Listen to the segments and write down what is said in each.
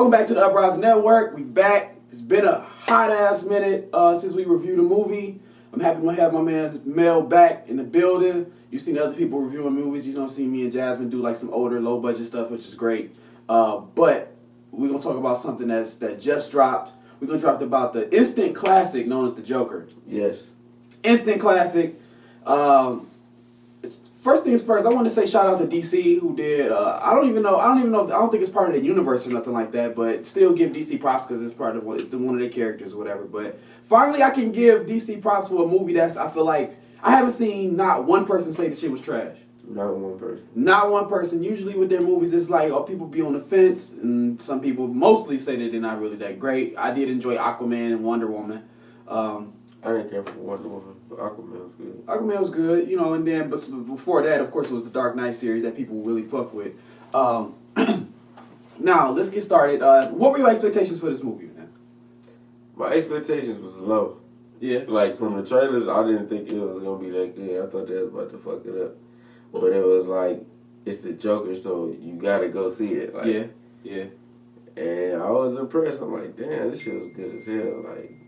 Welcome back to the Uprising Network. We back. It's been a hot ass minute since we reviewed a movie. I'm happy to have my man Mel back in the building. You've seen other people reviewing movies. You don't see me and Jasmine do like some older, low budget stuff, which is great. But we're gonna talk about something that just dropped. We're gonna talk about the instant classic known as The Joker. Yes. Instant classic. First things first, I want to say shout out to DC who did. I don't think it's part of the universe or nothing like that, but still give DC props because it's part of one of their characters or whatever. But finally, I can give DC props for a movie I feel like I haven't seen not one person say the shit was trash. Not one person. Not one person. Usually with their movies, it's like people be on the fence, and some people mostly say that they're not really that great. I did enjoy Aquaman and Wonder Woman. I didn't care for Wonder Woman, but Aquaman was good. Aquaman was good, and then but before that, of course, it was the Dark Knight series that people really fuck with. Now let's get started. What were your expectations for this movie, man? My expectations was low. Yeah. Like from the trailers, I didn't think it was gonna be that good. I thought they was about to fuck it up, but it was like it's the Joker, so you gotta go see it. Like, yeah. And I was impressed. I'm like, damn, this shit was good as hell. Like,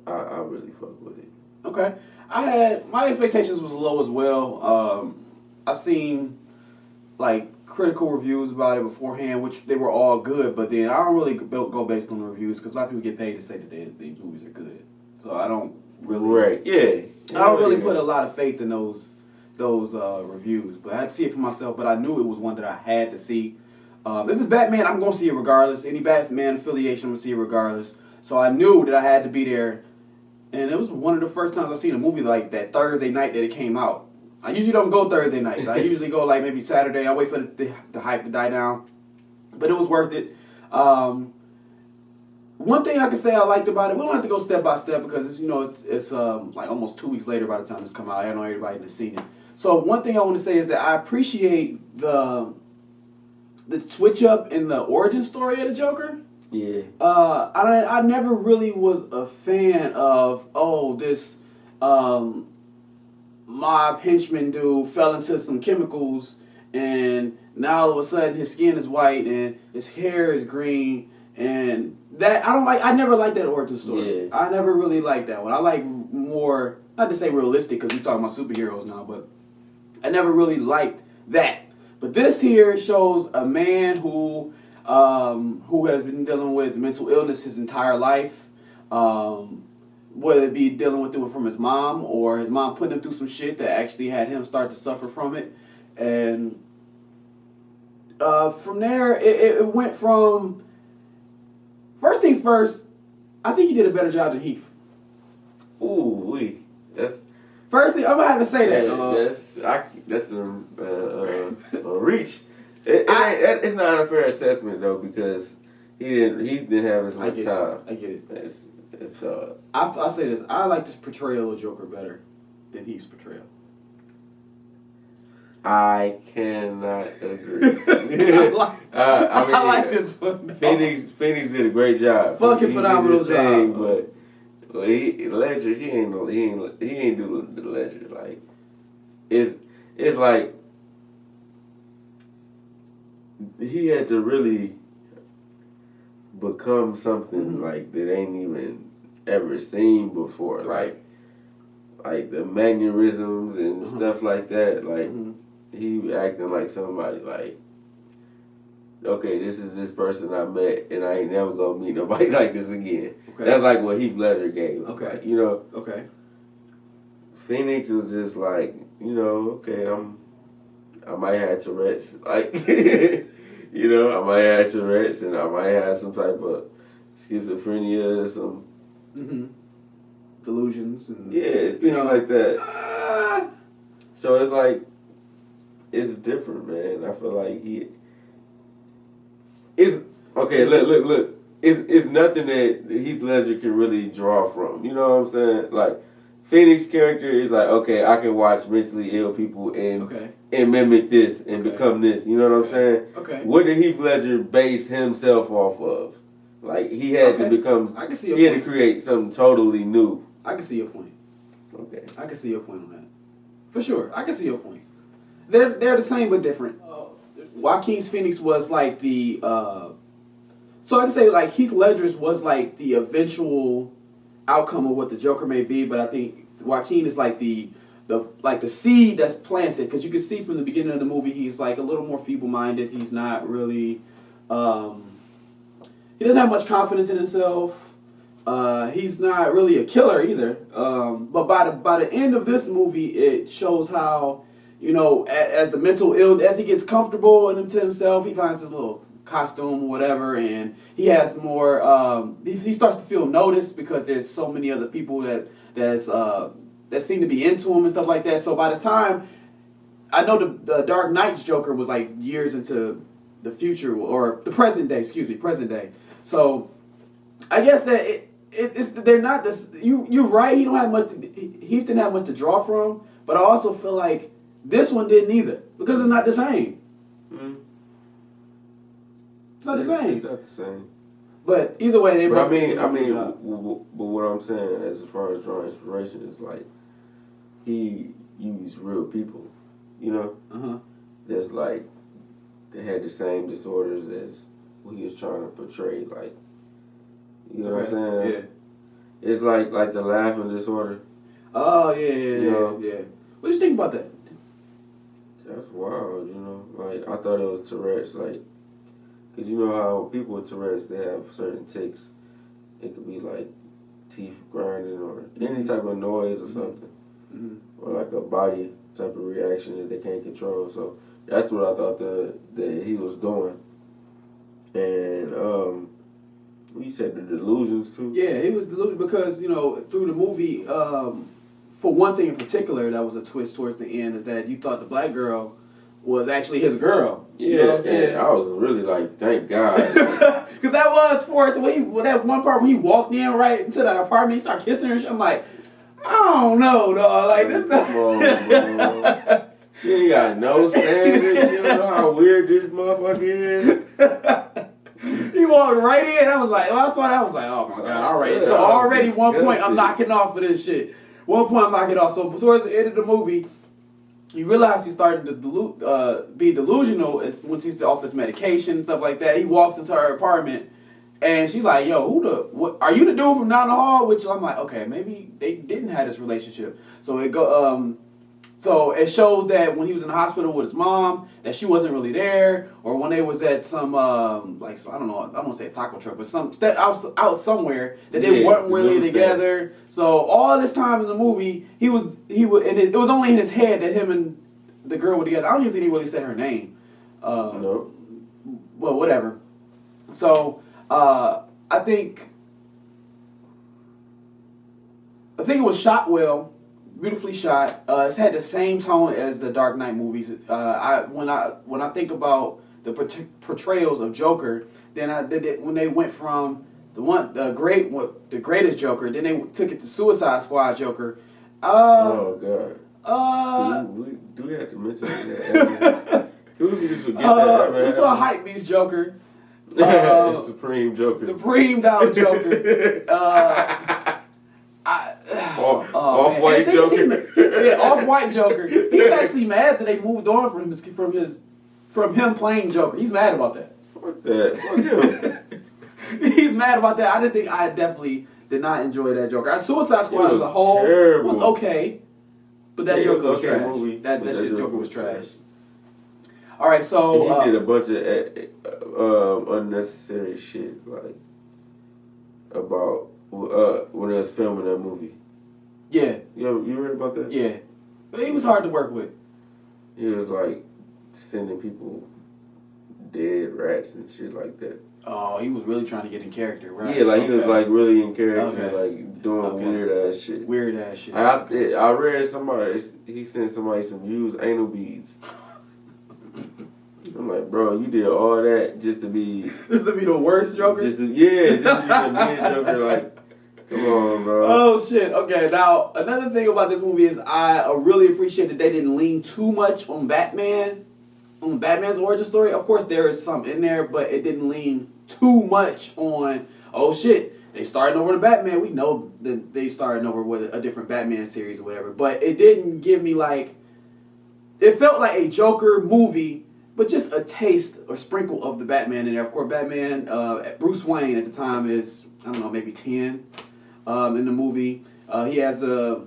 I really fuck with it. Okay. My expectations was low as well. I seen like critical reviews about it beforehand, which they were all good, but then I don't really go based on the reviews because a lot of people get paid to say that these movies are good. So I don't really I don't really put a lot of faith in those reviews, but I had to see it for myself. But I knew it was one that I had to see. If it's Batman, I'm gonna see it regardless. Any Batman affiliation, I'm gonna see it regardless. So I knew that I had to be there. And it was one of the first times I seen a movie like that Thursday night that it came out. I usually don't go Thursday nights. I usually go like maybe Saturday. I wait for the hype to die down. But it was worth it. One thing I can say I liked about it, we don't have to go step by step because it's like almost 2 weeks later by the time it's come out. I know everybody has seen it. So one thing I want to say is that I appreciate the switch up in the origin story of the Joker. Yeah. I never really was a fan of this mob henchman dude fell into some chemicals and now all of a sudden his skin is white and his hair is green and that I never liked that origin story. Yeah. I never really liked that one. I like more, not to say realistic because we're talking about superheroes now, but I never really liked that. But this here shows a man who has been dealing with mental illness his entire life, whether it be dealing with it from his mom or his mom putting him through some shit that actually had him start to suffer from it. And from there, it went from, first things first, I think he did a better job than Heath. Ooh, that's... First thing, I'm going to have to say that. That's a reach. It's not a fair assessment though because he didn't have as much time. I get it. It's dog. I'll say this. I like this portrayal of Joker better than Heath's portrayal. I cannot agree. I like this one. Phoenix did a great job. Fucking phenomenal job. But Ledger, he ain't do the Ledger. Like it's like he had to really become something like that ain't even ever seen before. Like the mannerisms and stuff like that. Like he acting like somebody like, okay, this is this person I met and I ain't never gonna meet nobody like this again. Okay. That's like what Heath Ledger gave us. Okay. Like, Okay. Phoenix was just like, okay, I might have Tourette's. Like, I might have Tourette's and I might have some type of schizophrenia or some delusions and things like that. So it's like, it's different, man. I feel like look. It's nothing that Heath Ledger can really draw from. You know what I'm saying? Like, Phoenix character is like, okay, I can watch mentally ill people and mimic this and become this. You know what I'm saying? Okay. What did Heath Ledger base himself off of? Like, he had to become... I can see your he point. had to create something totally new. I can see your point. Okay. I can see your point on that. For sure. I can see your point. They're the same but different. There's Joaquin Phoenix was like the. So I can say like Heath Ledger's was like the eventual outcome of what the Joker may be, but I think Joaquin is like the seed that's planted, because you can see from the beginning of the movie he's like a little more feeble-minded. He's not really. He doesn't have much confidence in himself. He's not really a killer either. But by the end of this movie, it shows how, as the mental ill, as he gets comfortable into himself, he finds this little costume or whatever, and he has more. He starts to feel noticed because there's so many other people that seem to be into him and stuff like that. So by the time, I know the Dark Knight's Joker was like years into the future, or the present day. So I guess that they're not this. You're right. He didn't have much to draw from, but I also feel like this one didn't either, because it's not the same. Mm-hmm. It's not the same. It's not the same. But either way, they. But but what I'm saying, as far as drawing inspiration, is like he used real people, that's like they had the same disorders as what he was trying to portray, like. You know what I'm saying? Yeah. It's like the laughing disorder. Oh, yeah. What do you think about that? That's wild, Like, I thought it was Tourette's, like, because you know how people with Tourette's, they have certain tics. It could be like teeth grinding or any type of noise or something. Mm-hmm. Or like a body type of reaction that they can't control. So that's what I thought that he was doing. And, you said the delusions too? Yeah, he was deluded because, through the movie, for one thing in particular, that was a twist towards the end, is that you thought the black girl was actually his girl. Yeah, you know what I'm saying? I was really like, thank God. Because that was Forrest, when that one part when he walked in right into that apartment, he started kissing her and shit, I'm like, I don't know, dog. Like, this stuff. Bro. She ain't got no standards. She don't know how weird this motherfucker is. He walked right in. I was like, when I saw that, I was like, oh my God, all right. So already one point I'm knocking off for this shit. One point I'm knocking off. So towards the end of the movie, you realize he's starting to be delusional once he's off his medication and stuff like that. He walks into her apartment, and she's like, yo, what are you the dude from down the hall? Which I'm like, okay, maybe they didn't have this relationship. So it shows that when he was in the hospital with his mom, that she wasn't really there, or when they was at some I don't know, I don't want to say a taco truck, but some out somewhere that they weren't really together. So all this time in the movie, he was, and it was only in his head that him and the girl were together. I don't even think he really said her name. No. Well, whatever. So I think it was shot well. Beautifully shot. It's had the same tone as the Dark Knight movies. When I think about the portrayals of Joker, then when they went from the greatest Joker, then they took it to Suicide Squad Joker. Oh God. Do we have to mention that? Can we just forget that? We saw Hype Beast Joker. Supreme Joker. Supreme Down Joker. Off-white Joker. Yeah, off-white Joker. He's actually mad that they moved on from him playing Joker. He's mad about that. Fuck that. Fuck him. He's mad about that. I definitely did not enjoy that Joker. Suicide Squad as a whole was okay, but that Joker was trash. Movie, that shit Joker was trash. All right, so he did a bunch of unnecessary shit, like about when they was filming that movie. Yeah. You read about that? Yeah. But he was hard to work with. He was like sending people dead rats and shit like that. Oh, he was really trying to get in character, right? Yeah, like he was like really in character, like doing weird ass shit. Weird ass shit. I read he sent somebody some used anal beads. I'm like, bro, you did all that just to be the worst Joker? Just to be the mid Joker, like, come on, bro. Oh, shit. Okay, now, another thing about this movie is I really appreciate that they didn't lean too much on Batman's origin story. Of course, there is some in there, but it didn't lean too much on, oh, shit, they started over the Batman. We know that they started over with a different Batman series or whatever, but it didn't give me, like, it felt like a Joker movie but just a taste or sprinkle of the Batman in there. Of course, Batman, Bruce Wayne at the time is, I don't know, maybe 10 in the movie. He has a...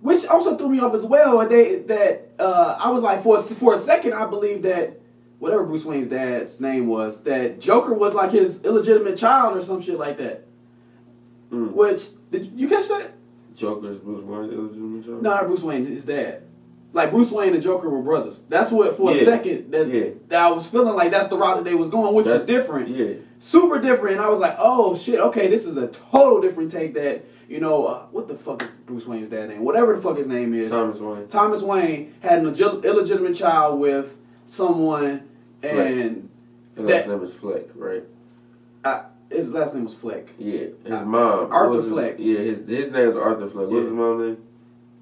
Which also threw me off as well. I was like, for a second, I believed that whatever Bruce Wayne's dad's name was, that Joker was like his illegitimate child or some shit like that. Which, did you catch that? Joker's Bruce Wayne's illegitimate child? No, not Bruce Wayne, his dad. Like, Bruce Wayne and Joker were brothers. That's what, for a second, that I was feeling like that's the route that they was going, which was different. Yeah. Super different. And I was like, oh, shit, okay, this is a total different take that, what the fuck is Bruce Wayne's dad's name? Whatever the fuck his name is. Thomas Wayne. Thomas Wayne had an illegitimate child with someone, and... His last name is Fleck, right? His last name was Fleck. Yeah. His mom. Arthur Fleck. Yeah, his name was Arthur Fleck. What was his mom's name?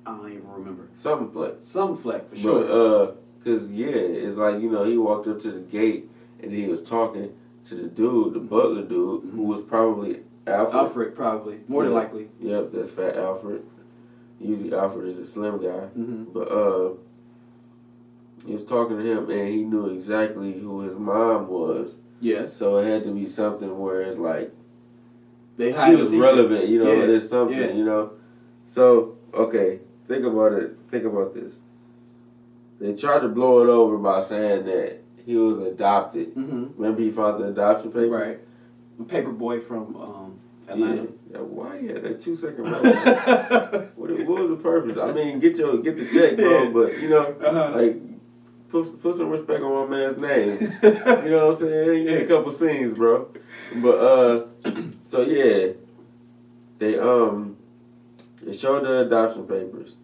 I don't even remember. Something Fleck. Some Fleck, for sure. But, it's like, he walked up to the gate and he was talking to the dude, the butler dude, who was probably Alfred. Alfred, probably. More than likely. Yep, that's Fat Alfred. Usually Alfred is a slim guy. But, he was talking to him and he knew exactly who his mom was. Yes. So it had to be something where it's like, she was relevant, there's something, So, okay. Think about it. Think about this. They tried to blow it over by saying that he was adopted. Remember he filed the adoption papers? Right. A paper boy from Atlanta. Yeah. Why you had that 2-second moment? what was the purpose? I mean, get the check, bro. But like, put some respect on my man's name. You know what I'm saying? A couple scenes, bro. But so yeah, they showed the adoption papers.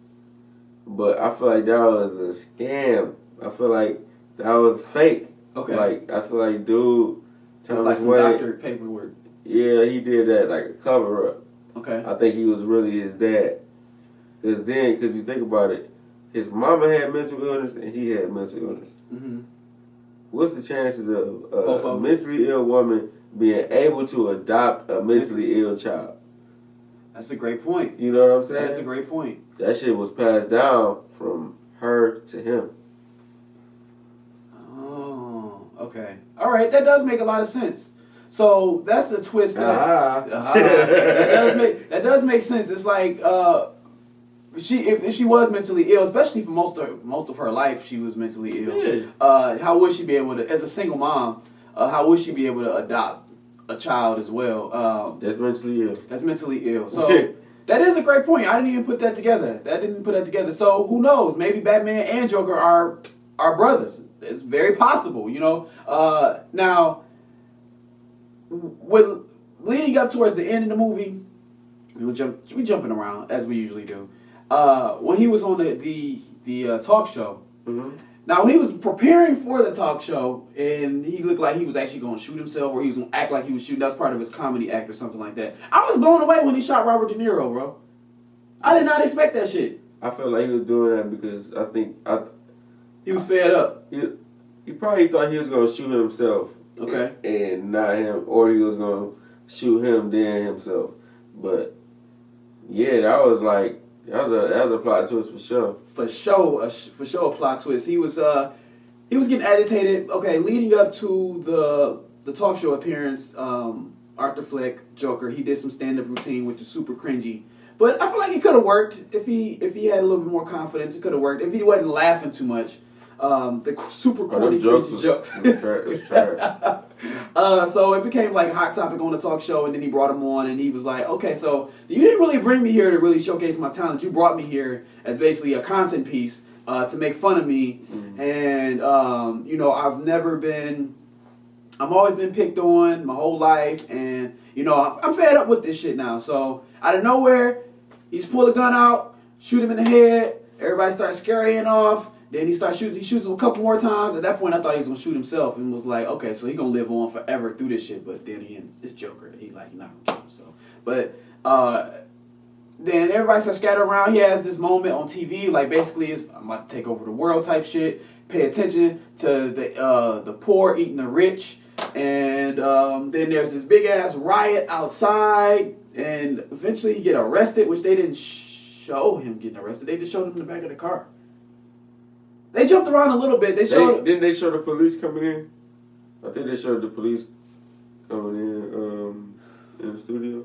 But I feel like that was a scam. I feel like that was fake. Okay. Like, I feel like dude... Like some doctor paperwork. Yeah, he did that like a cover-up. Okay. I think he was really his dad. Because you think about it, his mama had mental illness and he had mental illness. What's the chances of a mentally ill woman being able to adopt a mentally ill child? That's a great point. You know what I'm saying? That's a great point. That shit was passed down from her to him. Oh, okay. All right, that does make a lot of sense. So that's a twist. That does make sense. It's like if she was mentally ill, especially for most of her life, she was mentally ill. Yeah. How would she be able to, as a single mom, how would she be able to adopt a child as well? That's mentally ill. That's mentally ill. So that is a great point. I didn't even put that together. So who knows? Maybe Batman and Joker are brothers. It's very possible, Now, with leading up towards the end of the movie, we jumping around as we usually do. When he was on the talk show. Now, he was preparing for the talk show, and he looked like he was actually going to shoot himself, or he was going to act like he was shooting. That's part of his comedy act or something like that. I was blown away when he shot Robert De Niro, bro. I did not expect that shit. I felt like he was doing that because I think he was fed up. He probably thought he was going to shoot himself. Okay. And not him, or he was going to shoot him, then himself. But, yeah, that was a plot twist for sure. For sure a plot twist. He was getting agitated. Okay, leading up to the talk show appearance, Arthur Fleck, Joker, he did some stand-up routine which is super cringy. But I feel like it could have worked if he had a little bit more confidence. It could have worked if he wasn't laughing too much. The super corny jokes. So it became like a hot topic on the talk show, and then he brought him on, and he was like, "Okay, so you didn't really bring me here to really showcase my talent. You brought me here as basically a content piece to make fun of me, and I've always been picked on my whole life, and I'm fed up with this shit now. So out of nowhere, he's pulled a gun out, shoot him in the head. Everybody starts scurrying off." Then he starts shooting. He shoots him a couple more times. At that point, I thought he was gonna shoot himself, and was like, okay, so he gonna live on forever through this shit. But then again, it's Joker. He's not gonna kill himself. But then everybody starts scattering around. He has this moment on TV, like basically, I'm about to take over the world type shit. Pay attention to the poor eating the rich, and then there's this big ass riot outside, and eventually he get arrested, which they didn't show him getting arrested. They just showed him in the back of the car. They jumped around a little bit. Didn't they show the police coming in? I think they showed the police coming in the studio.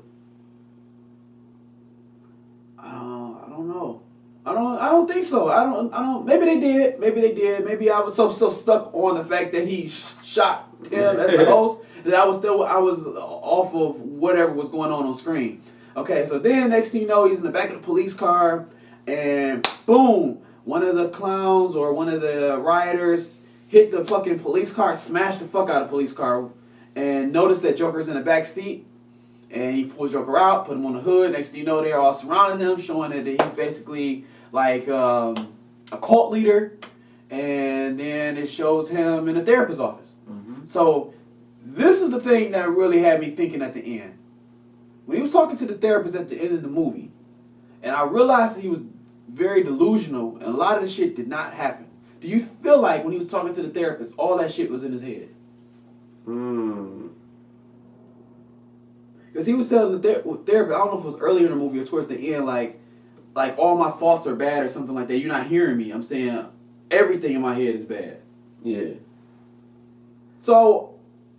I don't know. I don't think so. I don't. Maybe they did. Maybe I was so stuck on the fact that he shot him as the host that I was off of whatever was going on screen. Okay, so then next thing you know, he's in the back of the police car, and boom, one of the clowns or one of the rioters hit the fucking police car, smashed the fuck out of the police car, and noticed that Joker's in the back seat. And he pulls Joker out, put him on the hood. Next thing you know, they're all surrounding him, showing that he's basically like a cult leader. And then it shows him in a therapist's office. Mm-hmm. So this is the thing that really had me thinking at the end. When he was talking to the therapist at the end of the movie, and I realized that he was very delusional, and a lot of the shit did not happen. Do you feel like when he was talking to the therapist, all that shit was in his head? Because he was telling the therapist, I don't know if it was earlier in the movie or towards the end, like all my thoughts are bad or something like that. You're not hearing me. I'm saying everything in my head is bad. Yeah. So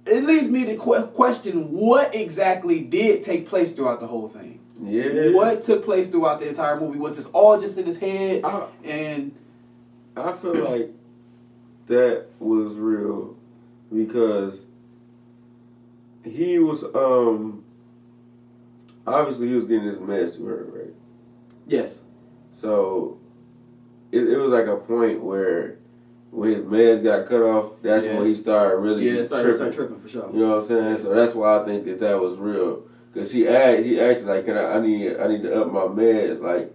it leads me to question what exactly did take place throughout the whole thing. Yeah. What took place throughout the entire movie? Was this all just in his head? I feel like that was real because he was obviously he was getting his meds to her, right? Yes. So it was like a point where when his meds got cut off, that's when he started really started tripping for sure. You know what I'm saying? So that's why I think that was real. Cause he asked like, I need to up my meds, like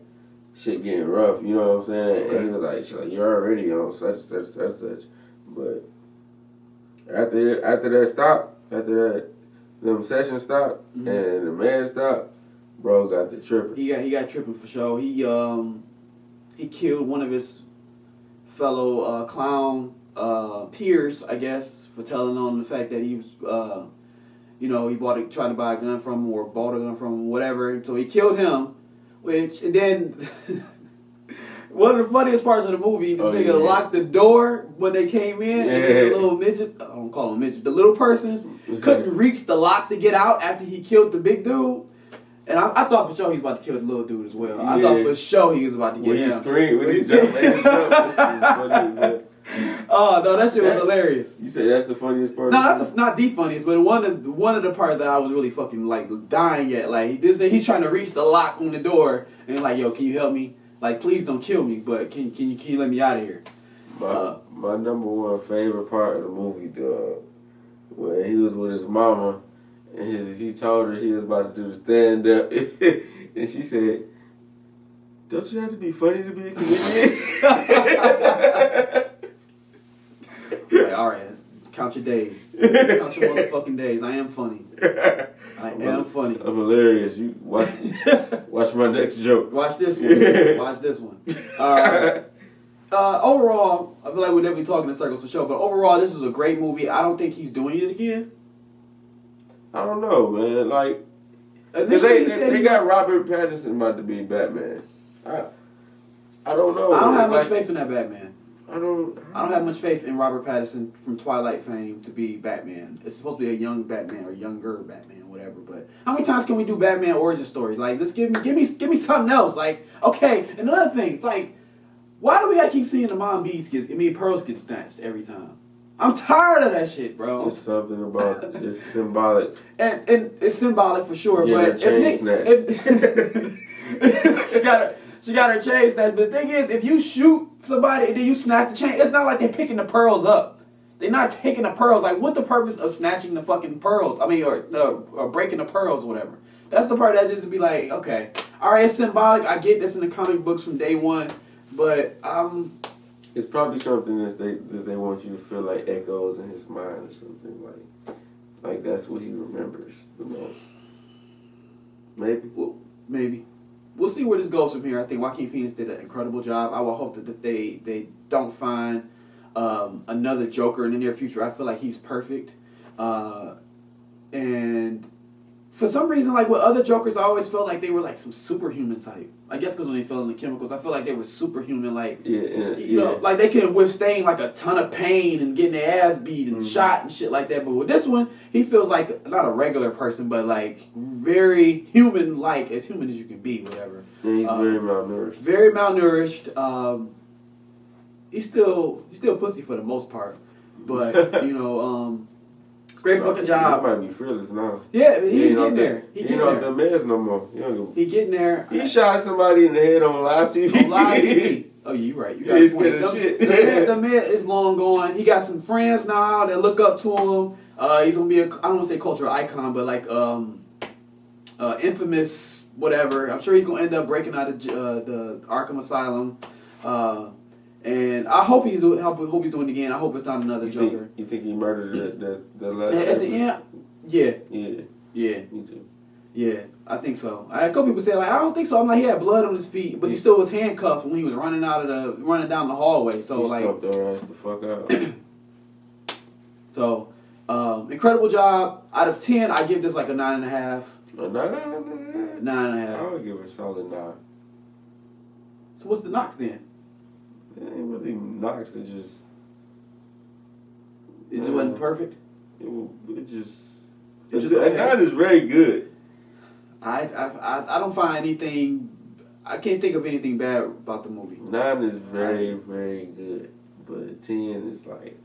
shit getting rough. You know what I'm saying? Okay. And he was like, she's like, you're already on such. But after that stopped, them sessions stopped and the man stopped, bro got the tripping. He got tripping for sure. He killed one of his fellow clown peers, I guess, for telling on the fact that he was he tried to buy a gun from him or bought a gun from him, whatever. So he killed him, and then one of the funniest parts of the movie, the nigga locked the door when they came in, and the little midget, I don't call him midget, the little person couldn't reach the lock to get out after he killed the big dude. And I thought for sure he was about to kill the little dude as well. I thought for sure he was about to get him. When he screamed, when he jumped, oh no, that shit was hilarious. You say that's the funniest part? No, not the funniest, but one of the parts that I was really fucking like dying at. Like he's trying to reach the lock on the door, and like, yo, can you help me? Like, please don't kill me, but can you let me out of here? My number one favorite part of the movie, when he was with his mama, and he told her he was about to do the stand up, and she said, "Don't you have to be funny to be a comedian?" Like, all right, count your days. Count your motherfucking days. I am funny. I am funny. I'm hilarious. You watch my next joke. Watch this one. Watch this one. Overall, I feel like we're definitely talking in circles for sure. But overall, this is a great movie. I don't think he's doing it again. I don't know, man. Like, they got Robert Pattinson about to be Batman. I don't know. I don't have much faith in that Batman. I don't have much faith in Robert Pattinson from Twilight fame to be Batman. It's supposed to be a young Batman or younger Batman, whatever. But how many times can we do Batman origin story? Like, let's give me something else. Like, okay, and another thing, it's like, why do we gotta keep seeing the pearls get snatched every time? I'm tired of that shit, bro. It's something about it's symbolic. And it's symbolic for sure, yeah, but she got her chain snatched. But the thing is, if you shoot somebody and then you snatch the chain, it's not like they're picking the pearls up. They're not taking the pearls. Like, what's the purpose of snatching the fucking pearls? I mean, or breaking the pearls or whatever. That's the part that just be like, okay, all right, it's symbolic. I get this in the comic books from day one, but it's probably something that they want you to feel like echoes in his mind or something like that's what he remembers the most. Maybe. We'll see where this goes from here. I think Joaquin Phoenix did an incredible job. I will hope that they don't find another Joker in the near future. I feel like he's perfect. And for some reason, like with other Jokers, I always felt like they were like some superhuman type. I guess because when they fell in the chemicals, I feel like they were superhuman. Like, you know, like they can withstand like a ton of pain and getting their ass beat and shot and shit like that. But with this one, he feels like not a regular person, but like very human, like as human as you can be, whatever. And he's very malnourished. Very malnourished. He's still pussy for the most part, but you know, great fucking job. He might be fearless now. Yeah, he's getting there. He ain't off the meds no more. He getting there. He shot somebody in the head on live TV. On live TV. Oh, you right. You got a point. Shit. The man is long gone. He got some friends now that look up to him. He's gonna be I don't want to say cultural icon, but like infamous whatever. I'm sure he's gonna end up breaking out of the Arkham Asylum. And I hope he's doing it again. I hope it's not another Joker. You think he murdered the last? At the end, yeah. Yeah. Me too. Yeah, I think so. I had a couple people say like, I don't think so. I'm like, he had blood on his feet, but he still was handcuffed when he was running down the hallway. So he like, stumped their ass the fuck out. So, incredible job. Out of 10, I give this like a 9.5. A 9.5. 9.5. I would give it a solid 9. So what's the knocks then? It ain't really knocks. It just wasn't perfect. It just okay. 9 is very good. I don't find anything. I can't think of anything bad about the movie. 9 is very, very good, but 10 is like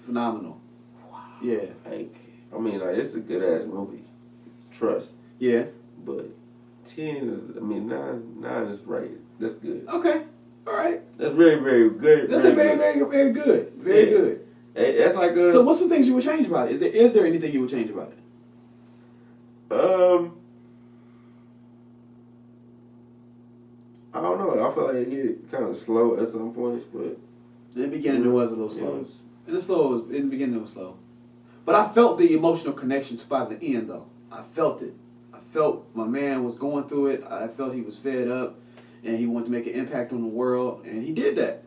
phenomenal. Wow. Yeah. Like, I mean, like, it's a good ass movie. Trust. Yeah. But 10 is, I mean, 9 is right. That's good. Okay. All right. That's very, very good. That's very, very, very good. Very good. Hey, that's like a. So, what's some things you would change about it? Is there anything you would change about it? I don't know. I feel like it hit kind of slow at some points, but in the beginning it was a little slow. In the beginning it was slow, but I felt the emotional connection by the end though. I felt it. I felt my man was going through it. I felt he was fed up, and he wanted to make an impact on the world, and he did that.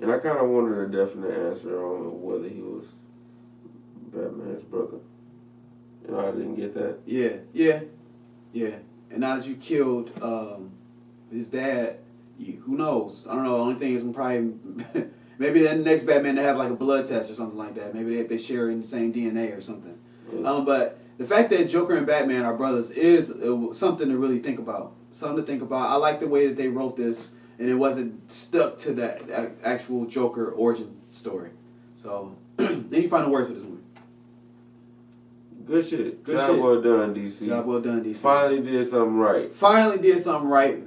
And I kind of wanted a definite answer on whether he was Batman's brother. You know, I didn't get that. Yeah. And now that you killed his dad, who knows? I don't know. The only thing is probably maybe the next Batman to have like a blood test or something like that. Maybe they share in the same DNA or something. Yeah. But the fact that Joker and Batman are brothers is something to really think about. Something to think about. I like the way that they wrote this, and it wasn't stuck to that actual Joker origin story. So, any final words for this movie? Good shit. Job well done, DC. Job well done, DC. Finally did something right.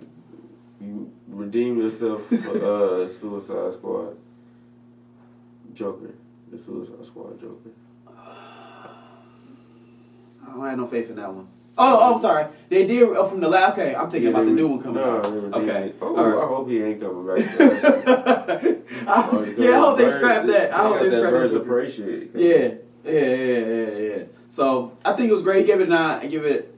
You redeemed yourself for Suicide Squad. Joker. The Suicide Squad Joker. I don't have no faith in that one. Oh, I'm sorry. They did from the last. Okay, I'm thinking about the new one coming out. Okay. Oh, right. I hope he ain't coming back. I hope they scrap that. I hope they scrap that. Yeah. So I think it was great. He gave it a 9. I give it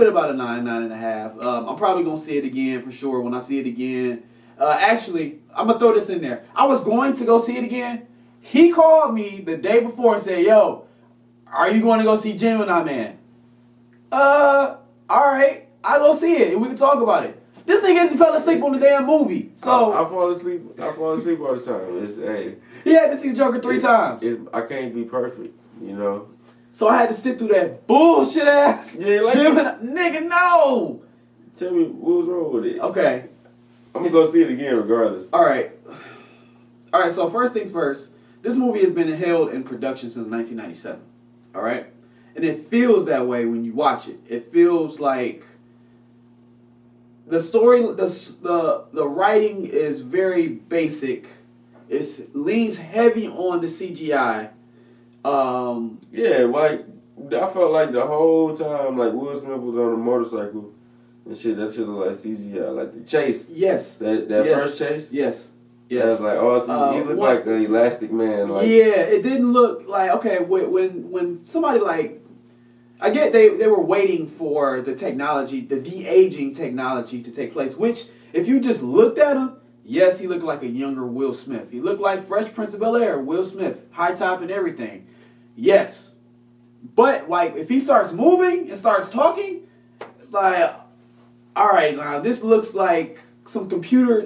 about a 9.5. I'm probably gonna see it again for sure. When I see it again, actually, I'm gonna throw this in there. I was going to go see it again. He called me the day before and said, "Yo, are you going to go see Gemini Man?" All right, I'll go see it and we can talk about it. This nigga fell asleep on the damn movie. So I fall asleep all the time. He had to see Joker 3 times. I can't be perfect, you know. So I had to sit through that bullshit ass. Yeah, like Gemini, nigga, no. Tell me what was wrong with it. Okay, I'm gonna go see it again regardless. All right. So first things first. This movie has been held in production since 1997. All right, and it feels that way when you watch it. It feels like the story, the writing is very basic. It leans heavy on the CGI. Yeah, like I felt like the whole time, like Will Smith was on a motorcycle and shit. That shit looked like CGI, like the chase. Yes. That first chase. Yes. That was like, oh, he looked like an Elastic Man. Like, yeah, it didn't look like when somebody like. I get they were waiting for the technology, the de-aging technology to take place, which, if you just looked at him, yes, he looked like a younger Will Smith. He looked like Fresh Prince of Bel-Air, Will Smith, high top and everything. Yes. But like if he starts moving and starts talking, it's like, all right, now this looks like some computer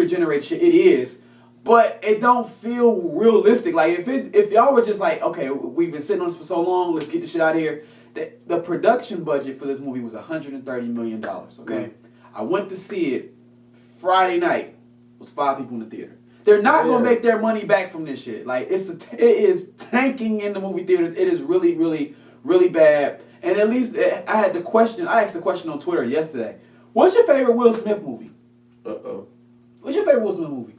generated shit. It is, but it don't feel realistic. Like if y'all were just like, okay, we've been sitting on this for so long, let's get this shit out of here. The production budget for this movie was $130 million. Okay, I went to see it Friday night. It was 5 people in the theater. They're not gonna make their money back from this shit. Like it is tanking in the movie theaters. It is really, really, really bad. And at least I asked the question on Twitter yesterday. What's your favorite Will Smith movie? What's your favorite Will Smith movie?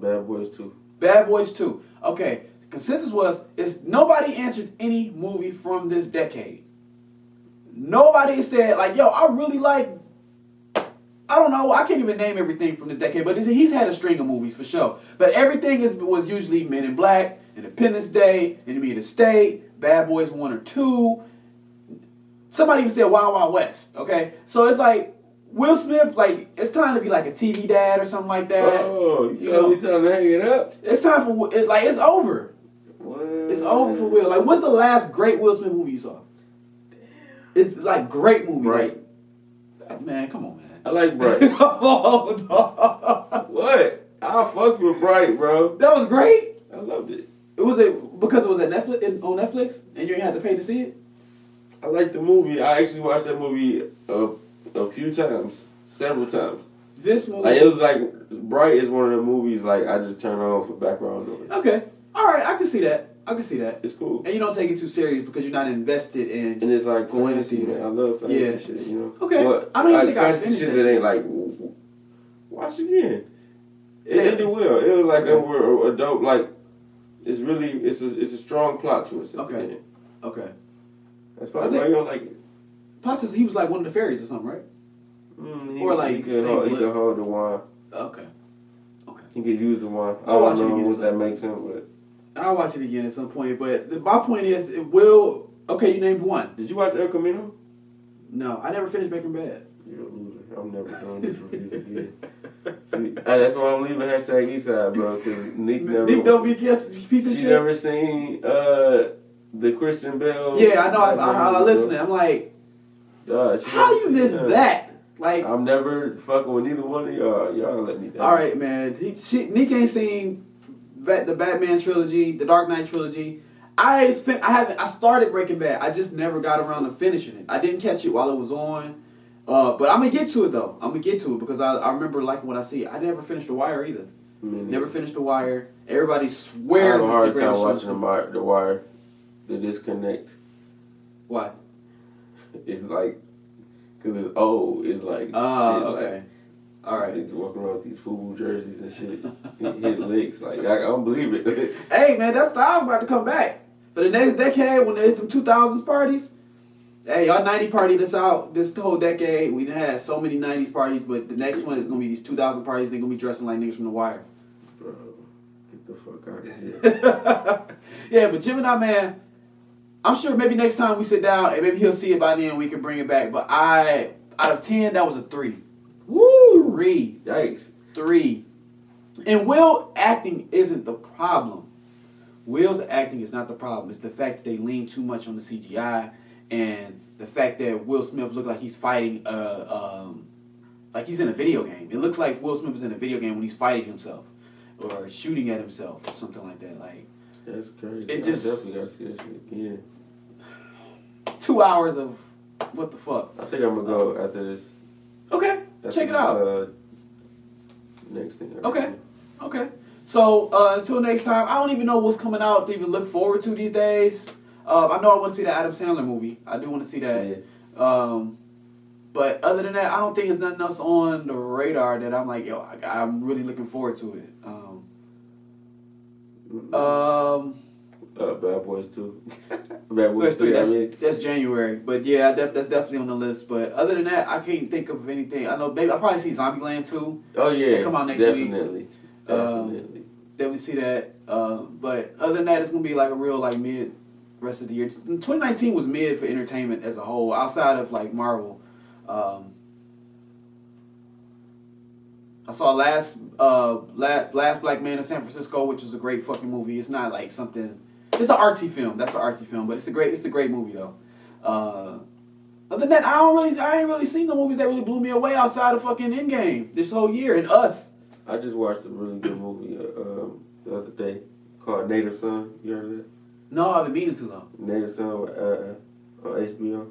Bad Boys 2. Bad Boys 2. Okay. The consensus was nobody answered any movie from this decade. Nobody said like, yo, I really like. I don't know. I can't even name everything from this decade, but he's had a string of movies for sure. But everything was usually Men in Black, Independence Day, Enemy of the State, Bad Boys 1 or 2. Somebody even said Wild Wild West. Okay, so it's like Will Smith, like it's time to be like a TV dad or something like that. Oh, you trying to hang it up? It's time for it's over. What? It's over for Will. Like, what's the last great Will Smith movie you saw? It's like great movie. Right. Like, man, come on, man. I like Bright. Come on, dog. What? I fucked with Bright, bro. That was great. I loved it. Because it was at Netflix on Netflix and you didn't have to pay to see it. I liked the movie. I actually watched that movie a few times, several times. This movie, like it was like Bright is one of the movies like I just turn on for background noise. Okay, all right, I can see that. It's cool. And you don't take it too serious because you're not invested in. And it's like going fantasy, to man. I love fantasy shit, you know. Okay, but I don't even like think I fantasy finished shit that that ain't like watch it again. It ended well. It was like a dope like. It's really it's a strong plot twist. Okay. That's probably why you don't like it. Plot twist. He was like one of the fairies or something, right? Or like he could hold the wand. Okay. He could use the wand. I I'll watch don't it know again what that makes him, but I'll watch it again at some point. But my point is, it will. Okay, you named one. Did you watch El Camino? No, I never finished Breaking Bad. You're a loser. I'm never doing this review again. See, that's why I'm leaving #Eastside, bro. Because Nick don't be piece of shit. She never seen the Christian Bale. Yeah, I know. I listening. I'm like, how you missed that? Like, I'm never fucking with neither one of y'all. Y'all let me down. All right, man. Nick ain't seen the Batman trilogy, the Dark Knight trilogy. I started Breaking Bad. I just never got around to finishing it. I didn't catch it while it was on. But I'm gonna get to it though. I'm gonna get to it because I remember liking what I see. I never finished The Wire either. Never finished The Wire. Everybody swears I have a it's the hard greatest time watching The Wire. The disconnect. Why? It's like, cause it's old. It's like shit. Okay. Like, all right. Walking around with these FUBU jerseys and shit. Hit licks. Like I don't believe it. Hey man, that style about to come back for the next decade when they hit them 2000s parties. Hey, our 90 party this whole decade. We done had so many 90s parties, but the next one is going to be these 2000 parties. They're going to be dressing like niggas from The Wire. Bro, get the fuck out of here. Yeah, but Gemini Man, I'm sure maybe next time we sit down, and maybe he'll see it by then and we can bring it back. But out of 10, that was a 3. Woo! 3. Yikes. 3. And Will acting isn't the problem. Will's acting is not the problem. It's the fact that they lean too much on the CGI. And the fact that Will Smith looked like he's fighting, like he's in a video game. It looks like Will Smith is in a video game when he's fighting himself or shooting at himself or something like that. Like that's crazy. It just definitely gotta see that shit again. 2 hours of what the fuck. I think I'm gonna go after this. Okay, check it out. Next thing. Okay. So until next time, I don't even know what's coming out to even look forward to these days. I know I want to see the Adam Sandler movie. I do want to see that. Yeah. But other than that, I don't think there's nothing else on the radar that I'm like, yo, I'm really looking forward to it. Bad Boys 2. Bad Boys 3. That's January. But yeah, that's definitely on the list. But other than that, I can't think of anything. I know maybe I'll probably see Zombieland 2. Oh yeah. Come out next week. Definitely. Then we see that. But other than that, it's gonna be like a real like mid rest of the year. 2019 was mid for entertainment as a whole, outside of like Marvel. I saw last Black Man in San Francisco, which was a great fucking movie. It's not like something It's an artsy film. That's an artsy film, but it's a great movie though. Other than that, I ain't really seen the movies that really blew me away outside of fucking Endgame this whole year and Us. I just watched a really good movie the other day called Native Son. You heard of that? No, I've been meaning to though. Native Son on HBO.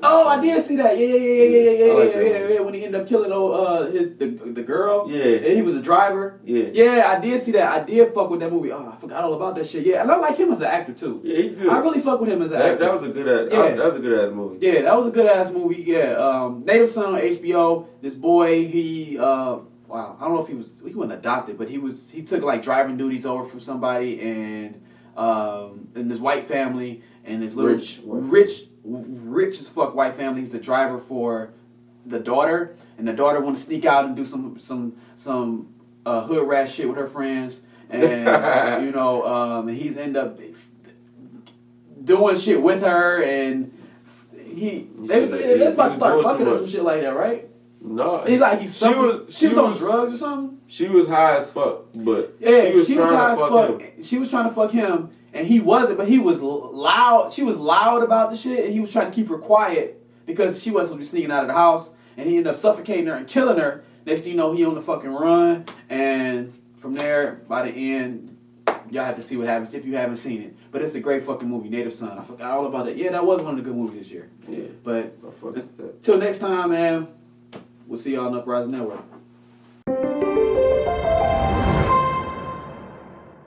Oh, I did see that. Yeah. Yeah. When he ended up killing the girl. Yeah. And he was a driver. Yeah. Yeah, I did see that. I did fuck with that movie. Oh, I forgot all about that shit. Yeah, and I like him as an actor too. Yeah, he's good. I really fuck with him as an actor. That was a good ass. Yeah. That was a good ass movie. Yeah, that was a good ass movie. Yeah. Native Son on HBO. This boy, he wow, I don't know if he wasn't adopted, but he took like driving duties over from somebody and this white family and this little rich as fuck white family. He's the driver for the daughter, and the daughter want to sneak out and do some hood rat shit with her friends, and and he's end up doing shit with her, and they was about to start fucking or some shit like that, right? No, she was on drugs or something. She was high as fuck, but yeah, she was high as fuck. She was trying to fuck him. And he wasn't, but he was loud. She was loud about the shit, and he was trying to keep her quiet because she wasn't supposed to be sneaking out of the house. And he ended up suffocating her and killing her. Next thing you know, he on the fucking run. And from there, by the end, y'all have to see what happens if you haven't seen it. But it's a great fucking movie, Native Son. I forgot all about it. Yeah, that was one of the good movies this year. Yeah. But till next time, man, we'll see y'all on Uprising Network.